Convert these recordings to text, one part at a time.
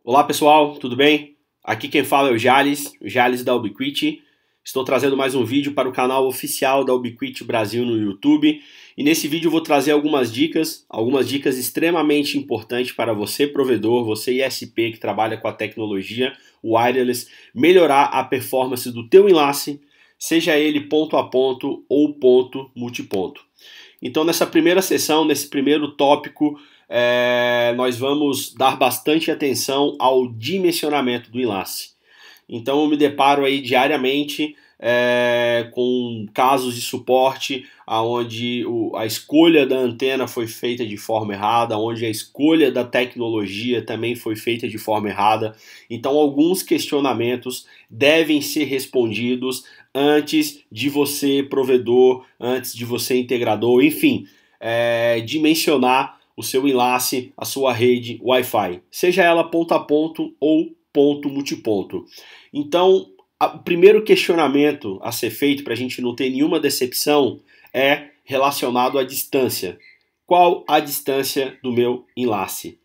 Olá pessoal, tudo bem? Aqui quem fala é o Jales da Ubiquiti. Estou trazendo mais um vídeo para o canal oficial da Ubiquiti Brasil no YouTube. E nesse vídeo eu vou trazer algumas dicas extremamente importantes para você provedor, você ISP que trabalha com a tecnologia wireless, melhorar a performance do teu enlace, seja ele ponto a ponto ou ponto multiponto. Então nessa primeira sessão, nesse primeiro tópico, nós vamos dar bastante atenção ao dimensionamento do enlace. Então eu me deparo aí diariamente com casos de suporte onde a escolha da antena foi feita de forma errada, onde a escolha da tecnologia também foi feita de forma errada. Então alguns questionamentos devem ser respondidos antes de você provedor, antes de você integrador, enfim, dimensionar o seu enlace, a sua rede Wi-Fi, seja ela ponto a ponto ou ponto multiponto. Então, o primeiro questionamento a ser feito para a gente não ter nenhuma decepção é relacionado à distância. Qual a distância do meu enlace?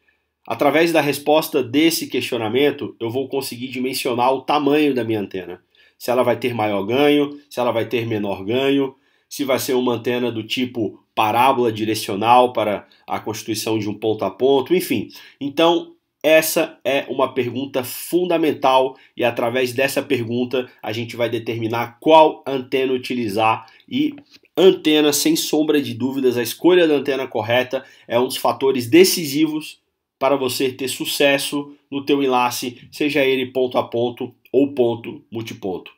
Através da resposta desse questionamento, eu vou conseguir dimensionar o tamanho da minha antena. Se ela vai ter maior ganho, se ela vai ter menor ganho, se vai ser uma antena do tipo parábola direcional para a constituição de um ponto a ponto, enfim. Então, essa é uma pergunta fundamental e através dessa pergunta a gente vai determinar qual antena utilizar e antena, sem sombra de dúvidas, a escolha da antena correta é um dos fatores decisivos para você ter sucesso no teu enlace, seja ele ponto a ponto ou ponto multiponto.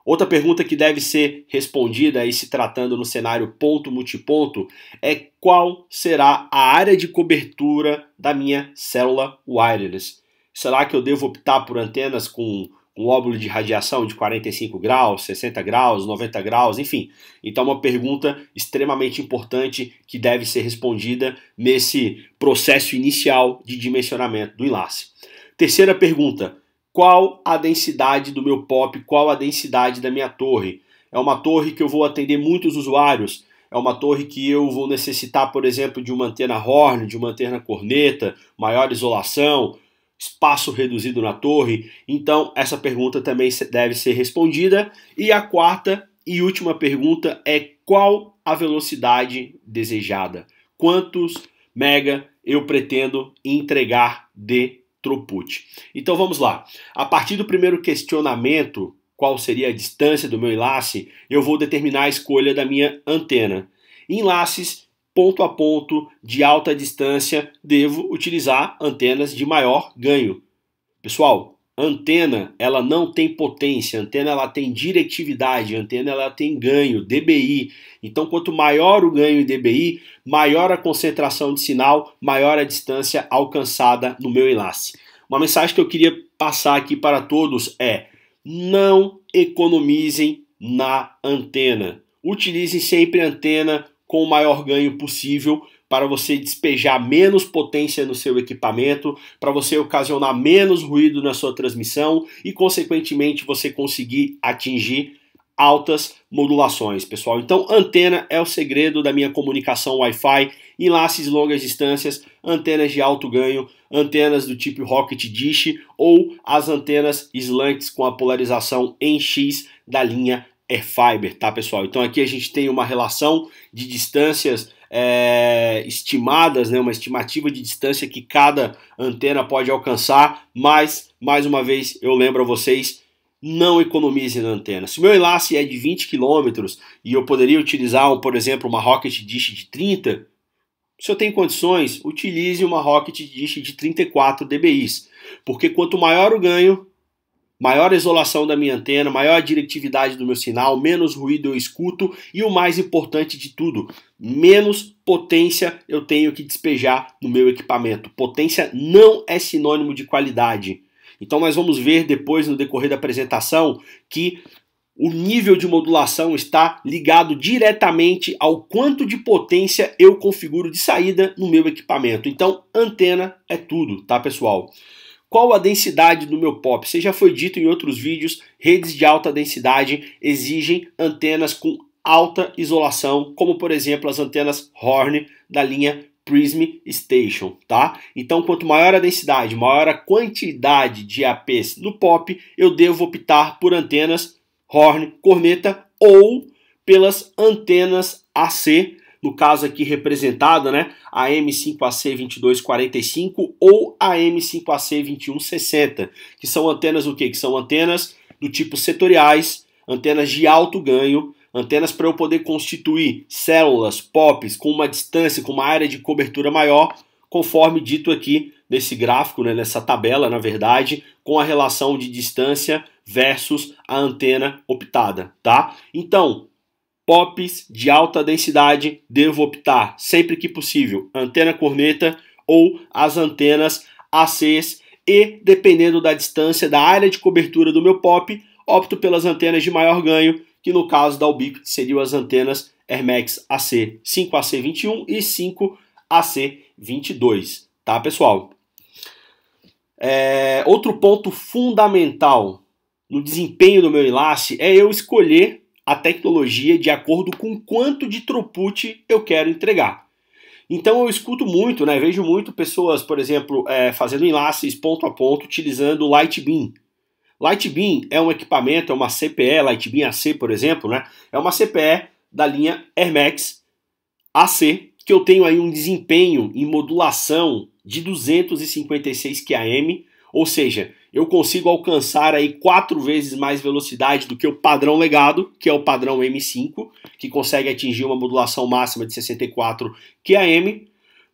Outra pergunta que deve ser respondida aí se tratando no cenário ponto multiponto é qual será a área de cobertura da minha célula wireless. Será que eu devo optar por antenas com um óbolo de radiação de 45 graus, 60 graus, 90 graus, enfim. Então uma pergunta extremamente importante que deve ser respondida nesse processo inicial de dimensionamento do enlace. Terceira pergunta. Qual a densidade do meu POP, qual a densidade da minha torre? É uma torre que eu vou atender muitos usuários? É uma torre que eu vou necessitar, por exemplo, de uma antena Horn, de uma antena corneta, maior isolação, espaço reduzido na torre? Então, essa pergunta também deve ser respondida. E a quarta e última pergunta é qual a velocidade desejada? Quantos mega eu pretendo entregar de throughput. Então vamos lá. A partir do primeiro questionamento, qual seria a distância do meu enlace, eu vou determinar a escolha da minha antena. Em enlaces ponto a ponto de alta distância, devo utilizar antenas de maior ganho. Pessoal, antena ela não tem potência, antena ela tem diretividade, antena ela tem ganho, dBi. Então quanto maior o ganho em dBi, maior a concentração de sinal, maior a distância alcançada no meu enlace. Uma mensagem que eu queria passar aqui para todos é: não economizem na antena. Utilizem sempre a antena com o maior ganho possível para você despejar menos potência no seu equipamento, para você ocasionar menos ruído na sua transmissão e, consequentemente, você conseguir atingir altas modulações, pessoal. Então, antena é o segredo da minha comunicação Wi-Fi, enlaces de longas distâncias, antenas de alto ganho, antenas do tipo Rocket Dish ou as antenas slants com a polarização em X da linha Airfiber, tá, pessoal? Então aqui a gente tem uma relação de distâncias estimadas, né, uma estimativa de distância que cada antena pode alcançar, mas, mais uma vez, eu lembro a vocês, não economize na antena. Se o meu enlace é de 20 km e eu poderia utilizar, por exemplo, uma Rocket Dish de 30, se eu tenho condições, utilize uma Rocket Dish de 34 dBi, porque quanto maior o ganho, maior a isolação da minha antena, maior a diretividade do meu sinal, menos ruído eu escuto e o mais importante de tudo, menos potência eu tenho que despejar no meu equipamento. Potência não é sinônimo de qualidade. Então nós vamos ver depois no decorrer da apresentação que o nível de modulação está ligado diretamente ao quanto de potência eu configuro de saída no meu equipamento. Então antena é tudo, tá, pessoal? Qual a densidade do meu POP? Isso já foi dito em outros vídeos, redes de alta densidade exigem antenas com alta isolação, como por exemplo as antenas Horn da linha Prism Station, tá? Então, quanto maior a densidade, maior a quantidade de APs no POP, eu devo optar por antenas horn, corneta ou pelas antenas AC, no caso aqui representada, né, a M5AC2245 ou a M5AC2160, que são antenas o quê? Que são antenas do tipo setoriais, antenas de alto ganho, antenas para eu poder constituir células, POPs, com uma distância, com uma área de cobertura maior, conforme dito aqui nesse gráfico, né, nessa tabela, na verdade, com a relação de distância versus a antena optada, tá? Então, POPs de alta densidade, devo optar, sempre que possível, antena corneta ou as antenas ACs e, dependendo da distância da área de cobertura do meu POP, opto pelas antenas de maior ganho, que no caso da Ubiquiti seriam as antenas Airmax AC 5AC21 e 5AC22, tá, pessoal? Outro ponto fundamental no desempenho do meu enlace é eu escolher a tecnologia de acordo com quanto de throughput eu quero entregar. Então eu escuto muito, né, vejo muito pessoas, por exemplo, fazendo enlaces ponto a ponto utilizando o Lightbeam. Lightbeam é um equipamento, é uma CPE, Lightbeam AC, por exemplo, né, é uma CPE da linha Airmax AC, que eu tenho aí um desempenho em modulação de 256 km, ou seja, eu consigo alcançar aí 4 vezes mais velocidade do que o padrão legado, que é o padrão M5, que consegue atingir uma modulação máxima de 64 km,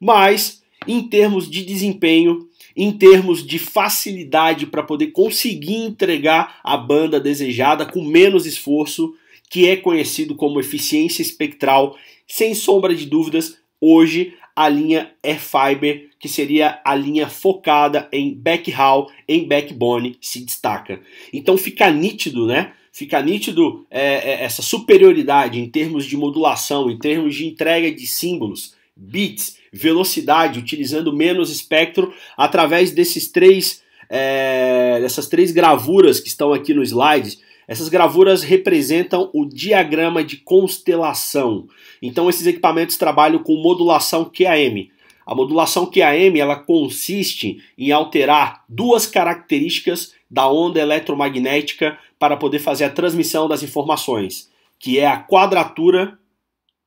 mas em termos de desempenho, em termos de facilidade para poder conseguir entregar a banda desejada com menos esforço, que é conhecido como eficiência espectral, sem sombra de dúvidas, hoje a linha Airfiber, que seria a linha focada em backhaul, em backbone, se destaca. Então fica nítido, né? Fica nítido essa superioridade em termos de modulação, em termos de entrega de símbolos, bits, velocidade, utilizando menos espectro, através dessas três gravuras que estão aqui no slide. Essas gravuras representam o diagrama de constelação. Então esses equipamentos trabalham com modulação QAM. A modulação QAM ela consiste em alterar duas características da onda eletromagnética para poder fazer a transmissão das informações, que é a quadratura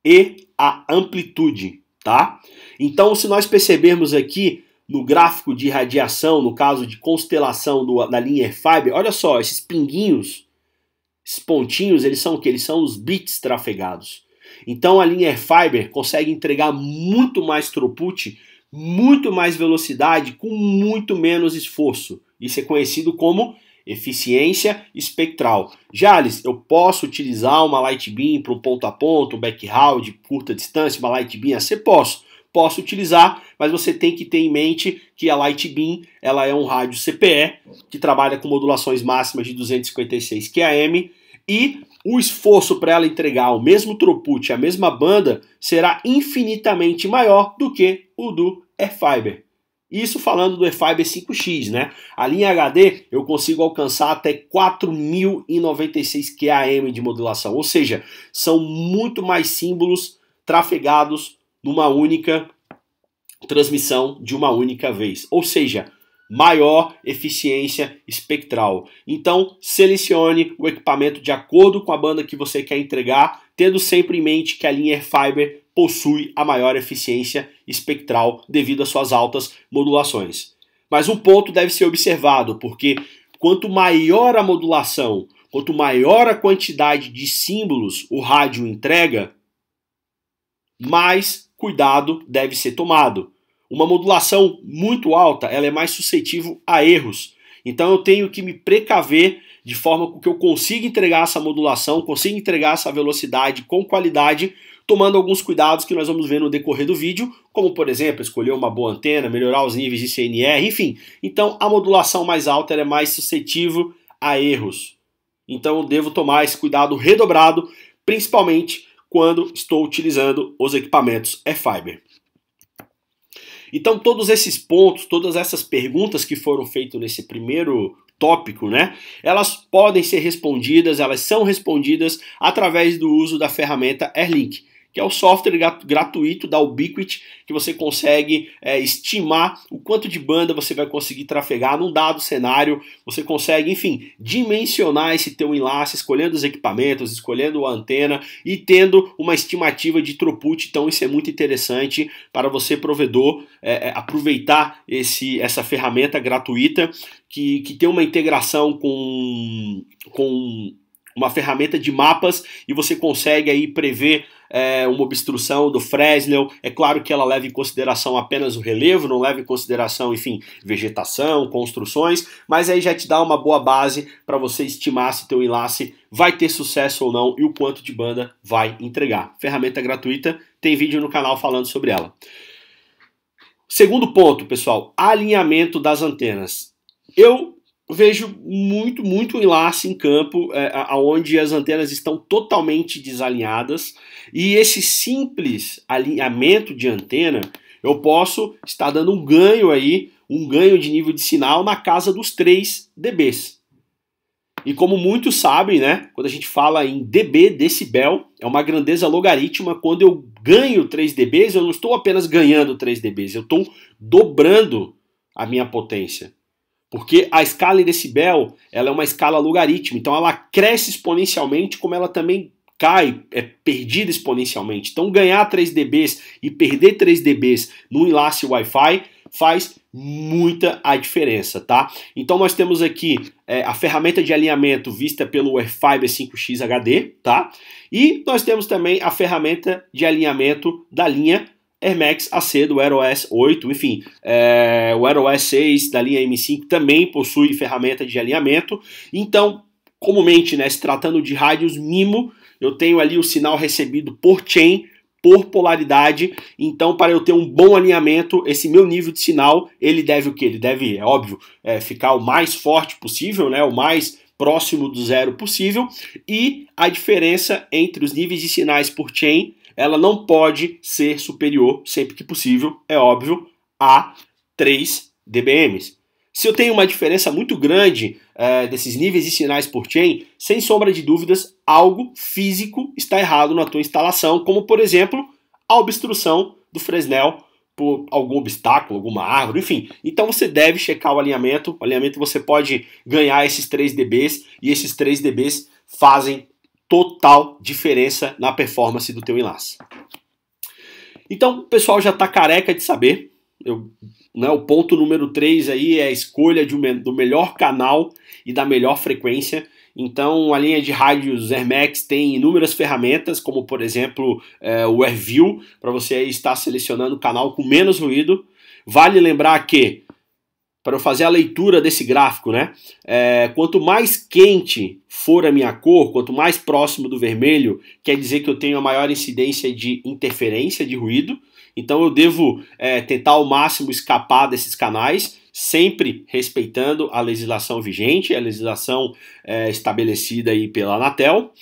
e a amplitude, tá? Então, se nós percebermos aqui no gráfico de radiação, no caso de constelação da linha Airfiber, olha só, esses pinguinhos, esses pontinhos, eles são o que? Eles são os bits trafegados. Então a linha Airfiber consegue entregar muito mais throughput, muito mais velocidade, com muito menos esforço. Isso é conhecido como eficiência espectral. Jales, eu posso utilizar uma Lightbeam para um ponto a ponto, um backhaul de curta distância, uma Lightbeam AC? Posso utilizar, mas você tem que ter em mente que a Lightbeam ela é um rádio CPE que trabalha com modulações máximas de 256 km e o esforço para ela entregar o mesmo throughput, a mesma banda, será infinitamente maior do que o do Airfiber. Isso falando do Airfiber 5X, né? A linha HD eu consigo alcançar até 4.096 km de modulação, ou seja, são muito mais símbolos trafegados numa única transmissão de uma única vez, ou seja, maior eficiência espectral. Então, selecione o equipamento de acordo com a banda que você quer entregar, tendo sempre em mente que a linha Airfiber possui a maior eficiência espectral devido às suas altas modulações. Mas um ponto deve ser observado, porque quanto maior a modulação, quanto maior a quantidade de símbolos o rádio entrega, mais cuidado deve ser tomado. Uma modulação muito alta, ela é mais suscetível a erros. Então eu tenho que me precaver de forma que eu consiga entregar essa modulação, consiga entregar essa velocidade com qualidade, tomando alguns cuidados que nós vamos ver no decorrer do vídeo, como por exemplo, escolher uma boa antena, melhorar os níveis de CNR, enfim. Então a modulação mais alta ela é mais suscetível a erros. Então eu devo tomar esse cuidado redobrado, principalmente quando estou utilizando os equipamentos Airfiber. Então todos esses pontos, todas essas perguntas que foram feitas nesse primeiro tópico, né, elas podem ser respondidas, elas são respondidas através do uso da ferramenta Airlink, que é o software gratuito da Ubiquiti, que você consegue estimar o quanto de banda você vai conseguir trafegar num dado cenário, você consegue, enfim, dimensionar esse teu enlace, escolhendo os equipamentos, escolhendo a antena e tendo uma estimativa de throughput. Então isso é muito interessante para você, provedor, aproveitar essa ferramenta gratuita que tem uma integração com uma ferramenta de mapas e você consegue aí prever uma obstrução do Fresnel. É claro que ela leva em consideração apenas o relevo, não leva em consideração, enfim, vegetação, construções, mas aí já te dá uma boa base para você estimar se teu enlace vai ter sucesso ou não e o quanto de banda vai entregar. Ferramenta gratuita, tem vídeo no canal falando sobre ela. Segundo ponto, pessoal, alinhamento das antenas. Eu vejo muito enlace em campo onde as antenas estão totalmente desalinhadas, e esse simples alinhamento de antena eu posso estar dando um ganho aí, um ganho de nível de sinal na casa dos 3 dBs. E como muitos sabem, né, quando a gente fala em dB, decibel, é uma grandeza logarítmica. Quando eu ganho 3 dBs, eu não estou apenas ganhando 3 dBs, eu estou dobrando a minha potência. Porque a escala em decibel, ela é uma escala logarítmica, então ela cresce exponencialmente, como ela também cai, é perdida exponencialmente. Então ganhar 3 dBs e perder 3 dBs no enlace Wi-Fi faz muita a diferença, tá? Então nós temos aqui a ferramenta de alinhamento vista pelo Airfiber 5X HD, tá? E nós temos também a ferramenta de alinhamento da linha AirMax AC do AirOS 8, enfim, o AirOS 6 da linha M5 também possui ferramenta de alinhamento. Então, comumente, né, se tratando de rádios MIMO, eu tenho ali o sinal recebido por chain, por polaridade. Então, para eu ter um bom alinhamento, esse meu nível de sinal, ele deve o quê? Ele deve, é óbvio, ficar o mais forte possível, né, o mais próximo do zero possível, e a diferença entre os níveis de sinais por chain, ela não pode ser superior, sempre que possível, é óbvio, a 3 dBm. Se eu tenho uma diferença muito grande desses níveis de sinais por chain, sem sombra de dúvidas, algo físico está errado na tua instalação, como por exemplo, a obstrução do Fresnel por algum obstáculo, alguma árvore, enfim. Então você deve checar o alinhamento. O alinhamento você pode ganhar esses 3 dBs, e esses 3 dBs fazem total diferença na performance do teu enlace. Então o pessoal já está careca de saber. O ponto número 3 aí é a escolha do melhor canal e da melhor frequência. Então a linha de rádios AirMax tem inúmeras ferramentas, como por exemplo o AirView, para você estar selecionando o canal com menos ruído. Vale lembrar que, para eu fazer a leitura desse gráfico, né, quanto mais quente for a minha cor, quanto mais próximo do vermelho, quer dizer que eu tenho a maior incidência de interferência de ruído. Então eu devo tentar ao máximo escapar desses canais, sempre respeitando a legislação vigente, a legislação estabelecida aí pela Anatel.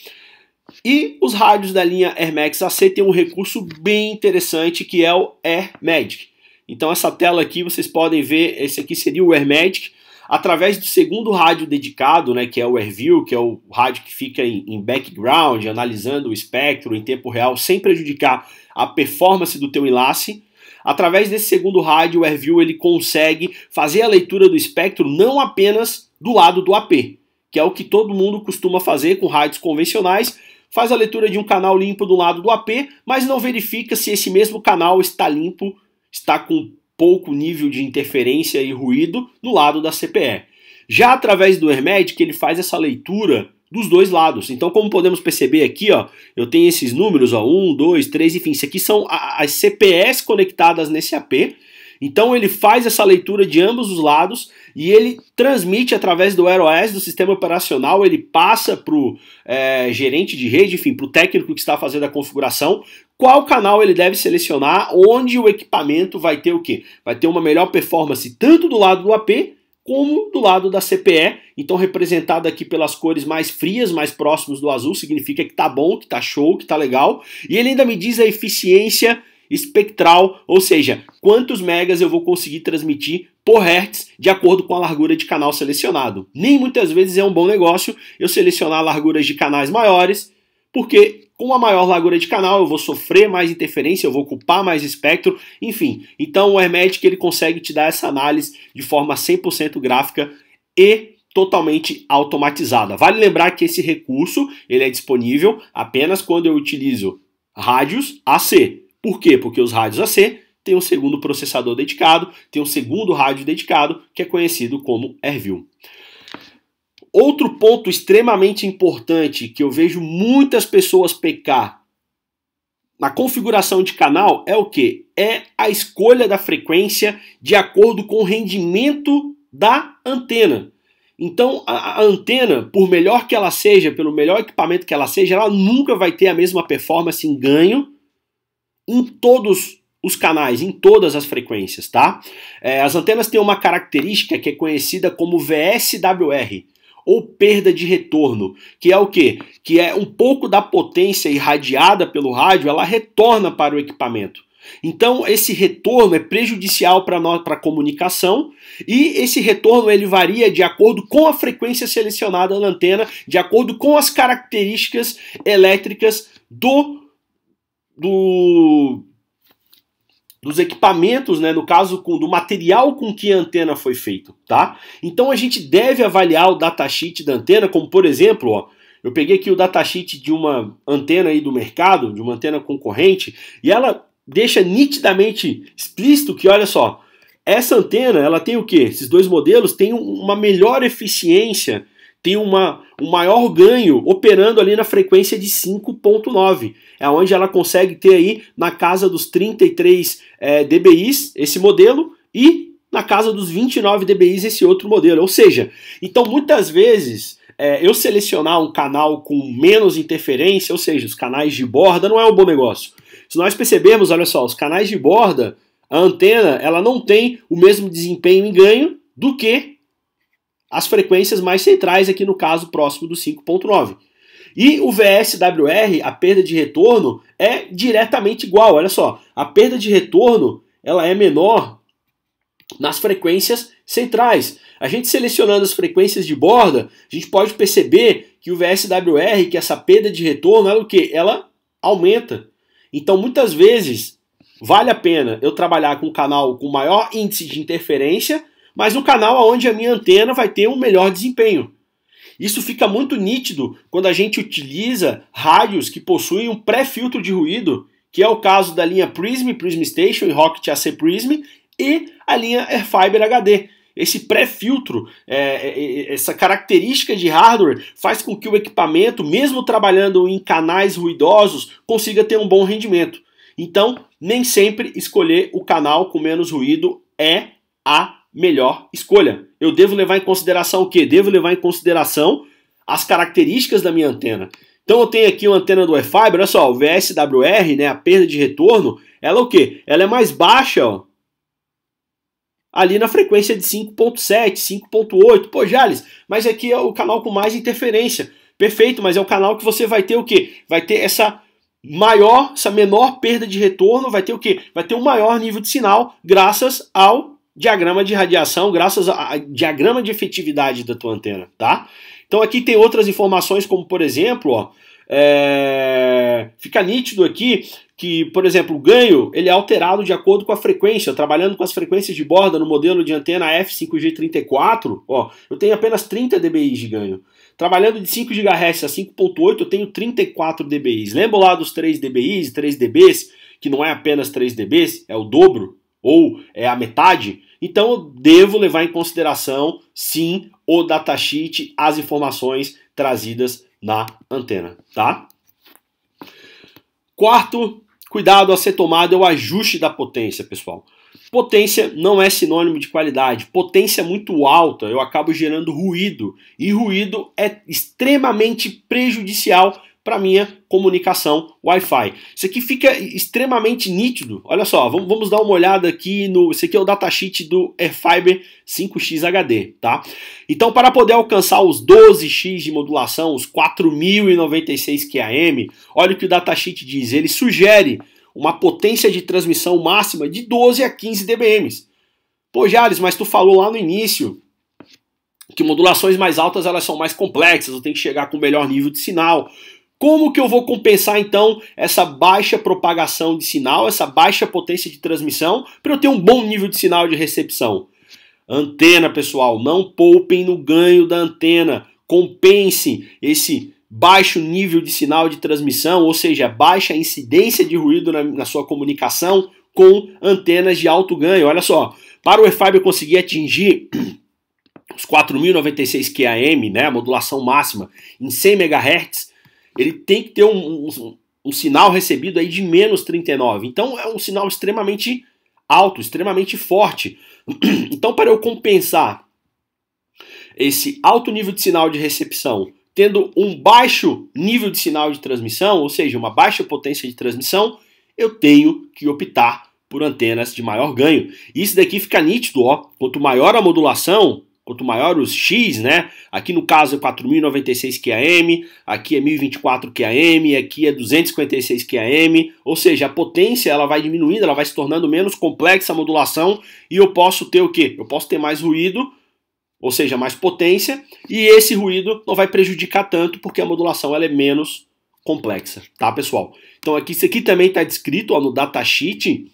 E os rádios da linha AirMax AC têm um recurso bem interessante, que é o AirMagic. Então essa tela aqui vocês podem ver, esse aqui seria o AirMagic. Através do segundo rádio dedicado, né, que é o AirView, que é o rádio que fica em background, analisando o espectro em tempo real, sem prejudicar a performance do teu enlace. Através desse segundo rádio, o AirView ele consegue fazer a leitura do espectro não apenas do lado do AP, que é o que todo mundo costuma fazer com rádios convencionais. Faz a leitura de um canal limpo do lado do AP, mas não verifica se esse mesmo canal está limpo, está com pouco nível de interferência e ruído no lado da CPE. Já através do AirMagic, ele faz essa leitura dos dois lados. Então, como podemos perceber aqui, ó, eu tenho esses números, ó, 1, 2, 3, enfim, isso aqui são as CPEs conectadas nesse AP. Então ele faz essa leitura de ambos os lados e ele transmite através do AirOS, do sistema operacional, ele passa para o gerente de rede, enfim, para o técnico que está fazendo a configuração, qual canal ele deve selecionar, onde o equipamento vai ter o quê? Vai ter uma melhor performance tanto do lado do AP como do lado da CPE. Então representado aqui pelas cores mais frias, mais próximos do azul, significa que tá bom, que tá show, que tá legal. E ele ainda me diz a eficiência espectral, ou seja, quantos megas eu vou conseguir transmitir por hertz de acordo com a largura de canal selecionado. Nem muitas vezes é um bom negócio eu selecionar larguras de canais maiores, porque Com uma maior largura de canal eu vou sofrer mais interferência, eu vou ocupar mais espectro, enfim. Então o Hermetic ele consegue te dar essa análise de forma 100% gráfica e totalmente automatizada. Vale lembrar que esse recurso ele é disponível apenas quando eu utilizo rádios AC. Por quê? Porque os rádios AC têm um segundo processador dedicado, tem um segundo rádio dedicado, que é conhecido como AirView. Outro ponto extremamente importante que eu vejo muitas pessoas pecar na configuração de canal é o quê? É a escolha da frequência de acordo com o rendimento da antena. Então a antena, por melhor que ela seja, pelo melhor equipamento que ela seja, ela nunca vai ter a mesma performance em ganho em todos os canais, em todas as frequências, tá? As antenas têm uma característica que é conhecida como VSWR, ou perda de retorno, que é o quê? Que é um pouco da potência irradiada pelo rádio, ela retorna para o equipamento. Então esse retorno é prejudicial para a comunicação e esse retorno ele varia de acordo com a frequência selecionada na antena, de acordo com as características elétricas dos equipamentos, né, no caso do material com que a antena foi feito, tá? Então a gente deve avaliar o datasheet da antena, como por exemplo, ó, eu peguei aqui o datasheet de uma antena aí do mercado, de uma antena concorrente, e ela deixa nitidamente explícito que, olha só, essa antena, ela tem o quê? Esses dois modelos têm uma melhor eficiência, tem um maior ganho operando ali na frequência de 5.9. É onde ela consegue ter aí na casa dos 33 dBs esse modelo e na casa dos 29 dBs esse outro modelo. Ou seja, então muitas vezes eu selecionar um canal com menos interferência, ou seja, os canais de borda, não é um bom negócio. Se nós percebermos, olha só, os canais de borda, a antena ela não tem o mesmo desempenho em ganho do que as frequências mais centrais, aqui no caso próximo do 5.9. E o VSWR, a perda de retorno, é diretamente igual. Olha só, a perda de retorno ela é menor nas frequências centrais. A gente selecionando as frequências de borda, a gente pode perceber que o VSWR, que essa perda de retorno, ela o quê? Ela aumenta. Então muitas vezes vale a pena eu trabalhar com um canal com maior índice de interferência, mas no canal onde a minha antena vai ter um melhor desempenho. Isso fica muito nítido quando a gente utiliza rádios que possuem um pré-filtro de ruído, que é o caso da linha Prism, Prism Station e Rocket AC Prism, e a linha Airfiber HD. Esse pré-filtro, essa característica de hardware faz com que o equipamento, mesmo trabalhando em canais ruidosos, consiga ter um bom rendimento. Então, nem sempre escolher o canal com menos ruído é a melhor escolha. Eu devo levar em consideração o quê? Devo levar em consideração as características da minha antena. Então eu tenho aqui uma antena do Airfiber, olha só, o VSWR, né, a perda de retorno, ela é o quê? Ela é mais baixa, ó, ali na frequência de 5.7, 5.8. Pô, Jales, mas aqui é o canal com mais interferência. Perfeito, mas é o canal que você vai ter o quê? Vai ter essa menor perda de retorno, vai ter o quê? Vai ter um maior nível de sinal graças ao diagrama de radiação, graças ao diagrama de efetividade da tua antena, tá? Então aqui tem outras informações, como por exemplo, ó, fica nítido aqui que, por exemplo, o ganho ele é alterado de acordo com a frequência. Trabalhando com as frequências de borda no modelo de antena F5G34, ó, eu tenho apenas 30 dBi de ganho. Trabalhando de 5 GHz a 5.8, eu tenho 34 dBi. Lembra lá dos 3 dBi, 3 dBs, que não é apenas 3 dBs, é o dobro ou é a metade? Então eu devo levar em consideração, sim, o datasheet, as informações trazidas na antena, tá? Quarto cuidado a ser tomado é o ajuste da potência, pessoal. Potência não é sinônimo de qualidade. Potência muito alta, eu acabo gerando ruído. E ruído é extremamente prejudicial para a minha comunicação Wi-Fi. Isso aqui fica extremamente nítido. Olha só, vamos dar uma olhada aqui no... Esse aqui é o datasheet do Airfiber 5X HD, tá? Então, para poder alcançar os 12x de modulação, os 4096 QAM, olha o que o datasheet diz. Ele sugere uma potência de transmissão máxima de 12 a 15 dBm. Pô, Jales, mas tu falou lá no início que modulações mais altas elas são mais complexas, eu tenho que chegar com melhor nível de sinal. Como que eu vou compensar então essa baixa propagação de sinal, essa baixa potência de transmissão, para eu ter um bom nível de sinal de recepção? Antena, pessoal, não poupem no ganho da antena, compense esse baixo nível de sinal de transmissão, ou seja, baixa incidência de ruído na sua comunicação com antenas de alto ganho. Olha só, para o eFiber conseguir atingir os 4.096 QAM, né, a modulação máxima, em 100 MHz, ele tem que ter um sinal recebido aí de menos 39. Então é um sinal extremamente alto, extremamente forte. Então, para eu compensar esse alto nível de sinal de recepção, tendo um baixo nível de sinal de transmissão, ou seja, uma baixa potência de transmissão, eu tenho que optar por antenas de maior ganho. E isso daqui fica nítido, ó. Quanto maior a modulação, quanto maior os X, né? Aqui no caso é 4.096 QAM, aqui é 1.024 QAM, aqui é 256 QAM, ou seja, a potência ela vai diminuindo, ela vai se tornando menos complexa a modulação e eu posso ter o quê? Eu posso ter mais ruído, ou seja, mais potência, e esse ruído não vai prejudicar tanto porque a modulação ela é menos complexa, tá, pessoal? Então aqui, isso aqui também está descrito ó, no datasheet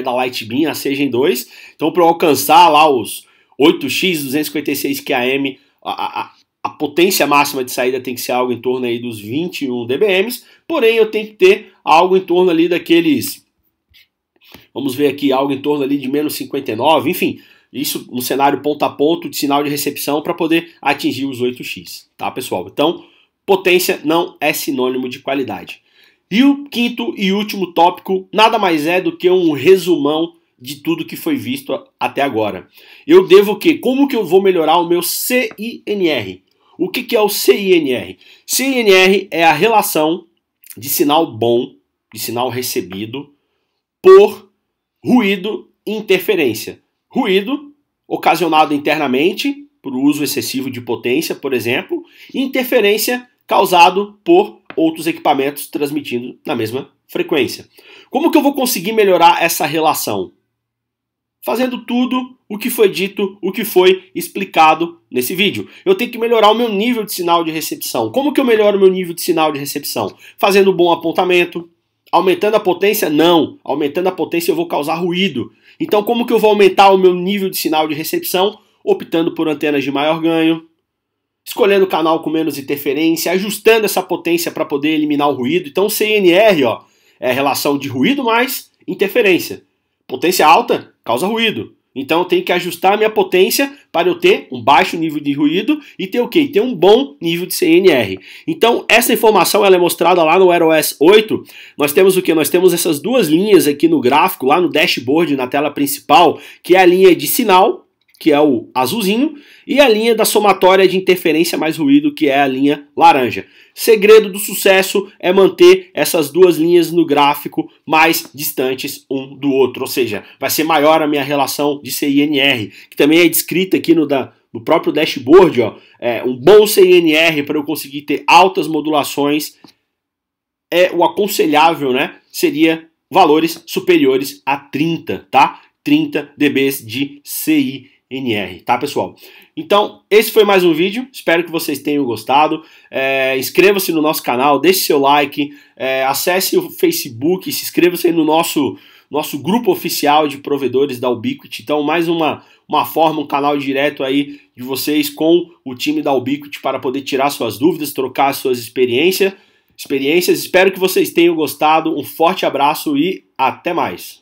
da Lightbeam, a Gen 2, então para eu alcançar lá os 8x 256 QAM, a potência máxima de saída tem que ser algo em torno aí dos 21 dBm, porém eu tenho que ter algo em torno ali daqueles, vamos ver aqui, algo em torno ali de menos 59, enfim, isso no cenário ponto a ponto de sinal de recepção para poder atingir os 8x, tá, pessoal? Então, potência não é sinônimo de qualidade. E o quinto e último tópico nada mais é do que um resumão de tudo que foi visto até agora. Eu devo o quê? Como que eu vou melhorar o meu CINR? O que é o CINR? CINR é a relação de sinal bom, de sinal recebido, por ruído e interferência. Ruído ocasionado internamente, por uso excessivo de potência, por exemplo, e interferência causado por outros equipamentos transmitindo na mesma frequência. Como que eu vou conseguir melhorar essa relação? Fazendo tudo o que foi dito, o que foi explicado nesse vídeo. Eu tenho que melhorar o meu nível de sinal de recepção. Como que eu melhoro o meu nível de sinal de recepção? Fazendo um bom apontamento. Aumentando a potência? Não. Aumentando a potência eu vou causar ruído. Então como que eu vou aumentar o meu nível de sinal de recepção? Optando por antenas de maior ganho, escolhendo o canal com menos interferência, ajustando essa potência para poder eliminar o ruído. Então o CINR ó, é a relação de ruído mais interferência. Potência alta causa ruído. Então eu tenho que ajustar a minha potência para eu ter um baixo nível de ruído e ter o quê? Ter um bom nível de CINR. Então essa informação ela é mostrada lá no Wear OS 8. Nós temos o quê? Nós temos essas duas linhas aqui no gráfico, lá no dashboard, na tela principal, que é a linha de sinal, que é o azulzinho, e a linha da somatória de interferência mais ruído, que é a linha laranja. Segredo do sucesso é manter essas duas linhas no gráfico mais distantes um do outro, ou seja, vai ser maior a minha relação de CINR, que também é descrita aqui no próprio dashboard, ó, um bom CINR para eu conseguir ter altas modulações, o aconselhável, né, seria valores superiores a 30, tá? 30 dB de CINR. Tá, pessoal? Então, esse foi mais um vídeo, espero que vocês tenham gostado. Inscreva-se no nosso canal, deixe seu like, acesse o Facebook, se inscreva-se aí no nosso grupo oficial de provedores da Ubiquiti. Então, mais uma forma, um canal direto aí de vocês com o time da Ubiquiti para poder tirar suas dúvidas, trocar suas experiências. Espero que vocês tenham gostado, um forte abraço e até mais!